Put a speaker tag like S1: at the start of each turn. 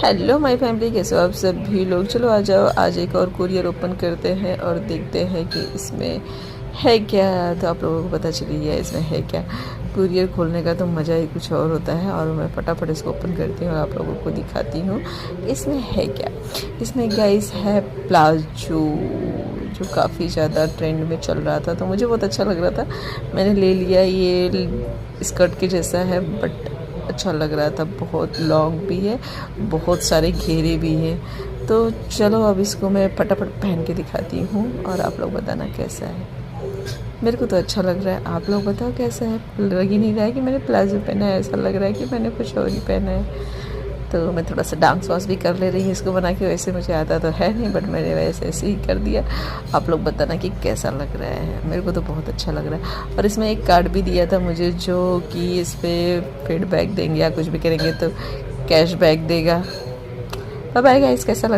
S1: Hello my family, कैसे हो आप सभी लोग। चलो आ जाओ, आज एक और कुरियर ओपन करते हैं और देखते हैं कि इसमें है क्या। तो आप लोगों को पता चली गया इसमें है क्या। कुरियर खोलने का तो मज़ा ही कुछ और होता है और मैं फटाफट इसको ओपन करती हूँ और आप लोगों को दिखाती हूँ इसमें है क्या। इसमें गाइस है प्लाजो, जो काफ़ी ज़्यादा ट्रेंड में चल रहा था, तो मुझे बहुत अच्छा लग रहा था, मैंने ले लिया। ये स्कर्ट के जैसा है बट अच्छा लग रहा था, बहुत लॉन्ग भी है, बहुत सारे घेरे भी हैं। तो चलो अब इसको मैं फटाफट पहन के दिखाती हूँ और आप लोग बताना कैसा है। मेरे को तो अच्छा लग रहा है, आप लोग बताओ कैसा है। लग ही नहीं रहा है कि मैंने प्लाजो पहना है, ऐसा लग रहा है कि मैंने कुछ और ही पहना है। तो मैं थोड़ा सा डांस वांस भी कर ले रही हूँ इसको बना के। वैसे मुझे आता तो है नहीं बट मैंने वैसे ऐसे ही कर दिया। आप लोग बताना कि कैसा लग रहा है। मेरे को तो बहुत अच्छा लग रहा है। और इसमें एक कार्ड भी दिया था मुझे, जो कि इस पर फीडबैक देंगे या कुछ भी करेंगे तो कैशबैक देगा। बाय बाय गाइस, कैसा लग